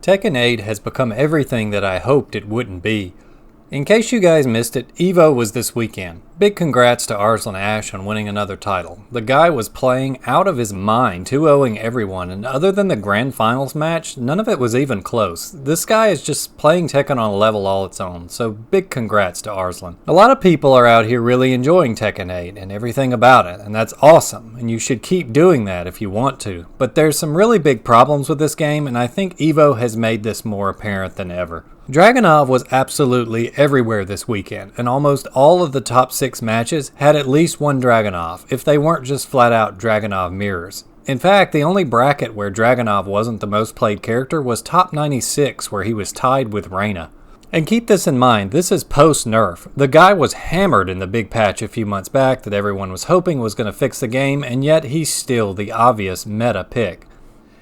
Tekken 8 has become everything that I hoped it wouldn't be. In case you guys missed it, EVO was this weekend. Big congrats to Arslan Ash on winning another title. The guy was playing out of his mind, 2-0ing everyone, and other than the grand finals match, none of it was even close. This guy is just playing Tekken on a level all its own, so big congrats to Arslan. A lot of people are out here really enjoying Tekken 8 and everything about it, and that's awesome, and you should keep doing that if you want to. But there's some really big problems with this game, and I think EVO has made this more apparent than ever. Dragunov was absolutely everywhere this weekend, and almost all of the top 6 matches had at least one Dragunov, if they weren't just flat out Dragunov mirrors. In fact, the only bracket where Dragunov wasn't the most played character was top 96, where he was tied with Reina. And keep this in mind, this is post-nerf. The guy was hammered in the big patch a few months back that everyone was hoping was going to fix the game, and yet he's still the obvious meta pick.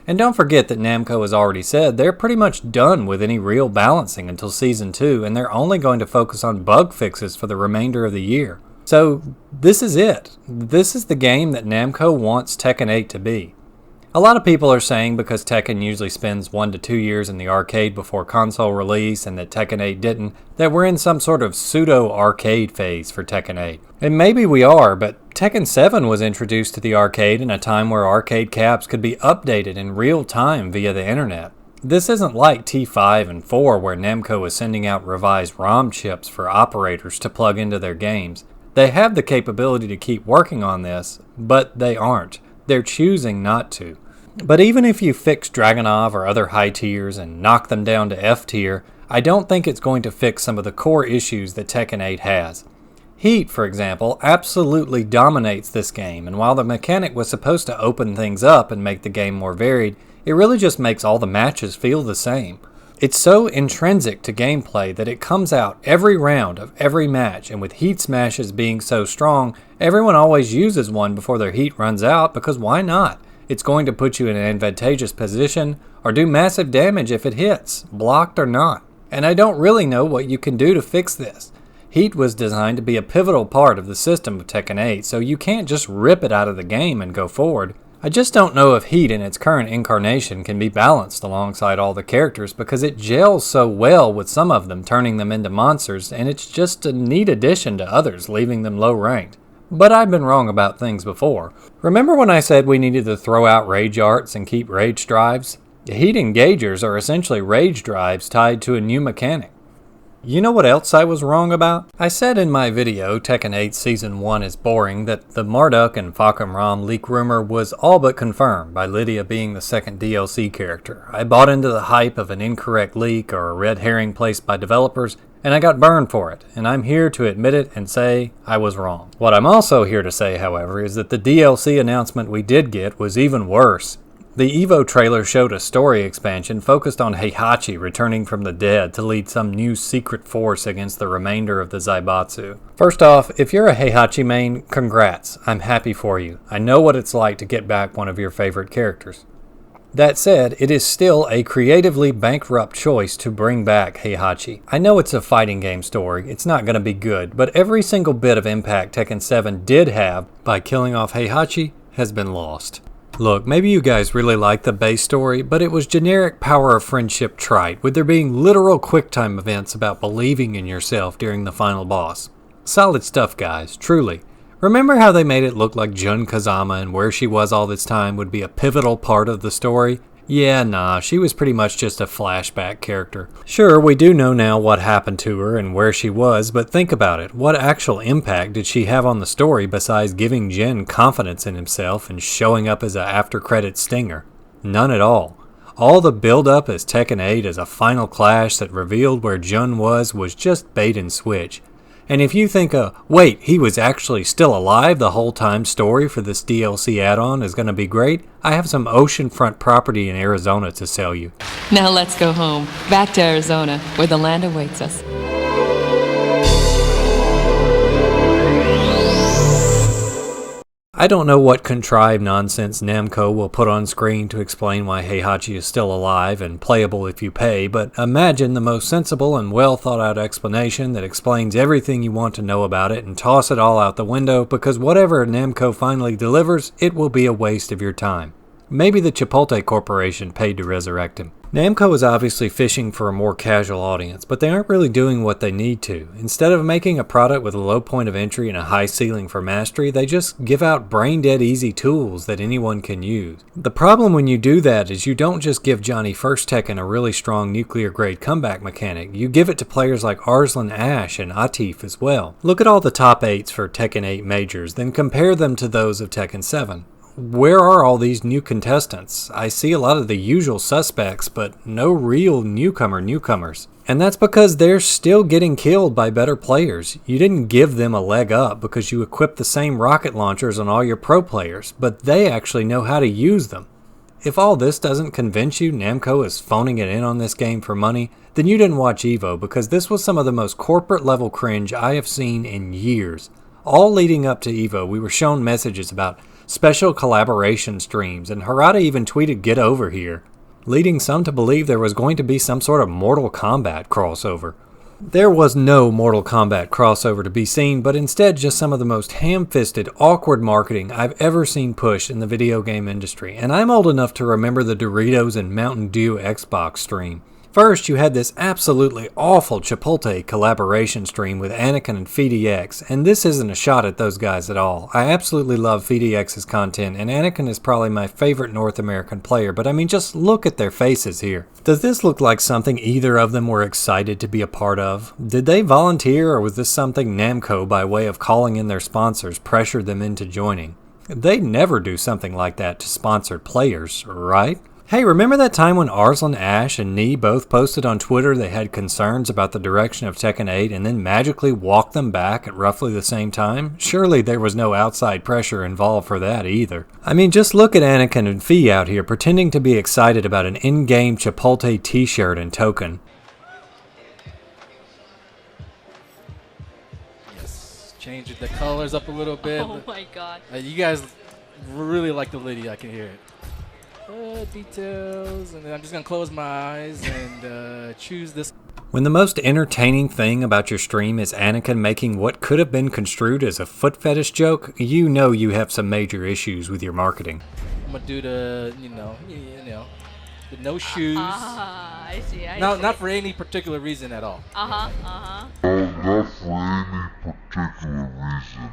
And don't forget that Namco has already said they're pretty much done with any real balancing until Season 2, and they're only going to focus on bug fixes for the remainder of the year. So this is it. This is the game that Namco wants Tekken 8 to be. A lot of people are saying because Tekken usually spends 1 to 2 years in the arcade before console release and that Tekken 8 didn't, that we're in some sort of pseudo-arcade phase for Tekken 8. And maybe we are, but Tekken 7 was introduced to the arcade in a time where arcade caps could be updated in real time via the internet. This isn't like T5 and 4 where Namco is sending out revised ROM chips for operators to plug into their games. They have the capability to keep working on this, but they aren't. They're choosing not to. But even if you fix Dragunov or other high tiers and knock them down to F tier, I don't think it's going to fix some of the core issues that Tekken 8 has. Heat, for example, absolutely dominates this game, and while the mechanic was supposed to open things up and make the game more varied, it really just makes all the matches feel the same. It's so intrinsic to gameplay that it comes out every round of every match, and with heat smashes being so strong, everyone always uses one before their heat runs out because why not? It's going to put you in an advantageous position or do massive damage if it hits, blocked or not. And I don't really know what you can do to fix this. Heat was designed to be a pivotal part of the system of Tekken 8, so you can't just rip it out of the game and go forward. I just don't know if Heat in its current incarnation can be balanced alongside all the characters because it gels so well with some of them, turning them into monsters, and it's just a neat addition to others, leaving them low ranked. But I've been wrong about things before. Remember when I said we needed to throw out rage arts and keep rage drives? The Heat engagers are essentially rage drives tied to a new mechanic. You know what else I was wrong about? I said in my video, Tekken 8 Season 1 is boring, that the Marduk and Fakum Ram leak rumor was all but confirmed by Lydia being the second DLC character. I bought into the hype of an incorrect leak or a red herring placed by developers, and I got burned for it, and I'm here to admit it and say I was wrong. What I'm also here to say, however, is that the DLC announcement we did get was even worse. The EVO trailer showed a story expansion focused on Heihachi returning from the dead to lead some new secret force against the remainder of the Zaibatsu. First off, if you're a Heihachi main, congrats. I'm happy for you. I know what it's like to get back one of your favorite characters. That said, it is still a creatively bankrupt choice to bring back Heihachi. I know it's a fighting game story, it's not going to be good, but every single bit of impact Tekken 7 did have by killing off Heihachi has been lost. Look, maybe you guys really like the base story, but it was generic power of friendship trite, with there being literal QuickTime events about believing in yourself during the final boss. Solid stuff, guys, truly. Remember how they made it look like Jun Kazama and where she was all this time would be a pivotal part of the story? Yeah, nah, she was pretty much just a flashback character. Sure, we do know now what happened to her and where she was, but think about it. What actual impact did she have on the story besides giving Jin confidence in himself and showing up as an after-credit stinger? None at all. All the build-up as Tekken 8 as a final clash that revealed where Jun was just bait and switch. And if you think wait, he was actually still alive the whole time story for this DLC add-on is going to be great, I have some oceanfront property in Arizona to sell you. Now let's go home, back to Arizona, where the land awaits us. I don't know what contrived nonsense Namco will put on screen to explain why Heihachi is still alive and playable if you pay, but imagine the most sensible and well thought out explanation that explains everything you want to know about it and toss it all out the window because whatever Namco finally delivers, it will be a waste of your time. Maybe the Chipotle Corporation paid to resurrect him. Namco is obviously fishing for a more casual audience, but they aren't really doing what they need to. Instead of making a product with a low point of entry and a high ceiling for mastery, they just give out brain-dead easy tools that anyone can use. The problem when you do that is you don't just give Johnny First Tekken a really strong nuclear-grade comeback mechanic, you give it to players like Arslan Ash and Atif as well. Look at all the top 8s for Tekken 8 majors, then compare them to those of Tekken 7. Where are all these new contestants? I see a lot of the usual suspects, but no real newcomers. And that's because they're still getting killed by better players. You didn't give them a leg up because you equipped the same rocket launchers on all your pro players, but they actually know how to use them. If all this doesn't convince you Namco is phoning it in on this game for money, then you didn't watch EVO, because this was some of the most corporate level cringe I have seen in years. All leading up to EVO, we were shown messages about special collaboration streams, and Harada even tweeted "Get over here," leading some to believe there was going to be some sort of Mortal Kombat crossover. There was no Mortal Kombat crossover to be seen, but instead just some of the most ham-fisted, awkward marketing I've ever seen pushed in the video game industry, and I'm old enough to remember the Doritos and Mountain Dew Xbox stream. First, you had this absolutely awful Chipotle collaboration stream with Anakin and FDX, and this isn't a shot at those guys at all. I absolutely love FDX's content, and Anakin is probably my favorite North American player, but I mean, just look at their faces here. Does this look like something either of them were excited to be a part of? Did they volunteer, or was this something Namco, by way of calling in their sponsors, pressured them into joining? They'd never do something like that to sponsored players, right? Hey, remember that time when Arslan Ash and Nee both posted on Twitter they had concerns about the direction of Tekken 8 and then magically walked them back at roughly the same time? Surely there was no outside pressure involved for that either. I mean, just look at Anakin and Fee out here pretending to be excited about an in-game Chipotle t-shirt and token. Yes, change the colors up a little bit. Oh my god. You guys really like the lady, I can hear it. Details, and then I'm just gonna close my eyes and choose this. When the most entertaining thing about your stream is Anakin making what could have been construed as a foot fetish joke, you know you have some major issues with your marketing. I'm gonna do the, the no shoes. I see. No, not for any particular reason at all. Not for any particular reason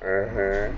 at all.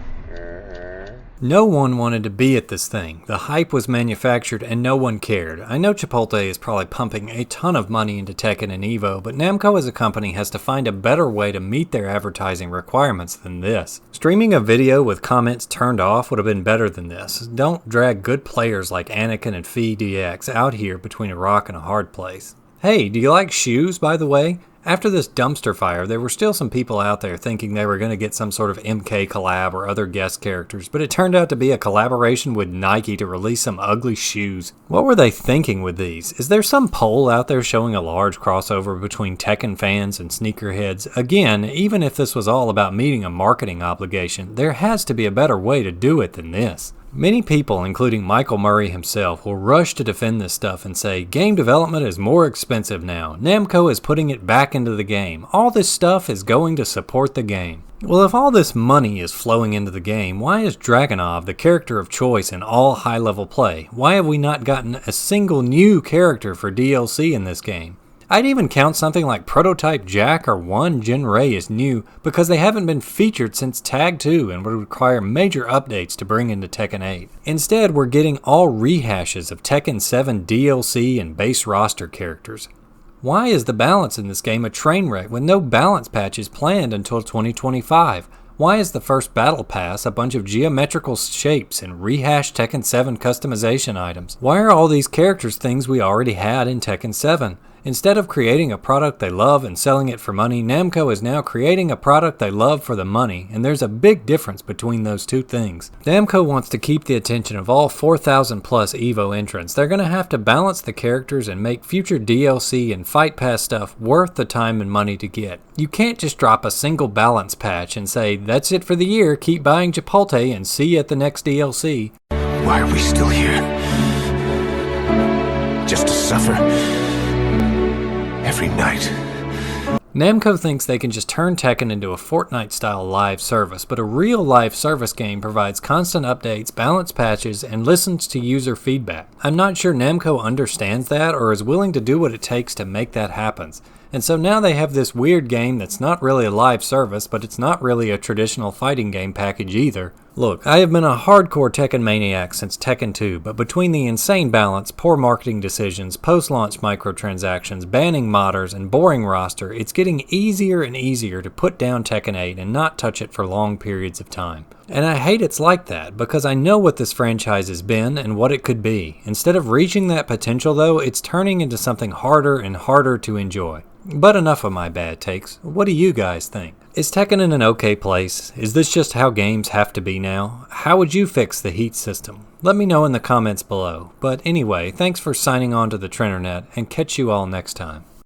No one wanted to be at this thing. The hype was manufactured and no one cared. I know Chipotle is probably pumping a ton of money into Tekken and EVO, but Namco as a company has to find a better way to meet their advertising requirements than this. Streaming a video with comments turned off would have been better than this. Don't drag good players like Anakin and FDX out here between a rock and a hard place. Hey, do you like shoes, by the way? After this dumpster fire, there were still some people out there thinking they were going to get some sort of MK collab or other guest characters, but it turned out to be a collaboration with Nike to release some ugly shoes. What were they thinking with these? Is there some poll out there showing a large crossover between Tekken fans and sneakerheads? Again, even if this was all about meeting a marketing obligation, there has to be a better way to do it than this. Many people, including Michael Murray himself, will rush to defend this stuff and say, game development is more expensive now. Namco is putting it back into the game. All this stuff is going to support the game. Well, if all this money is flowing into the game, why is Dragunov the character of choice in all high-level play? Why have we not gotten a single new character for DLC in this game? I'd even count something like Prototype Jack or One Jinrei as new because they haven't been featured since Tag 2 and would require major updates to bring into Tekken 8. Instead, we're getting all rehashes of Tekken 7 DLC and base roster characters. Why is the balance in this game a train wreck with no balance patches planned until 2025? Why is the first battle pass a bunch of geometrical shapes and rehashed Tekken 7 customization items? Why are all these characters things we already had in Tekken 7? Instead of creating a product they love and selling it for money, Namco is now creating a product they love for the money, and there's a big difference between those two things. Namco wants to keep the attention of all 4,000 plus EVO entrants. They're going to have to balance the characters and make future DLC and Fight Pass stuff worth the time and money to get. You can't just drop a single balance patch and say, that's it for the year, keep buying Chipotle and see you at the next DLC. Why are we still here? Just to suffer? Every night. Namco thinks they can just turn Tekken into a Fortnite-style live service, but a real live service game provides constant updates, balanced patches, and listens to user feedback. I'm not sure Namco understands that or is willing to do what it takes to make that happen. And so now they have this weird game that's not really a live service, but it's not really a traditional fighting game package either. Look, I have been a hardcore Tekken maniac since Tekken 2, but between the insane balance, poor marketing decisions, post-launch microtransactions, banning modders, and boring roster, it's getting easier and easier to put down Tekken 8 and not touch it for long periods of time. And I hate it's like that, because I know what this franchise has been and what it could be. Instead of reaching that potential though, it's turning into something harder and harder to enjoy. But enough of my bad takes. What do you guys think? Is Tekken in an okay place? Is this just how games have to be now? How would you fix the heat system? Let me know in the comments below. But anyway, thanks for signing on to the Trenternet, and catch you all next time.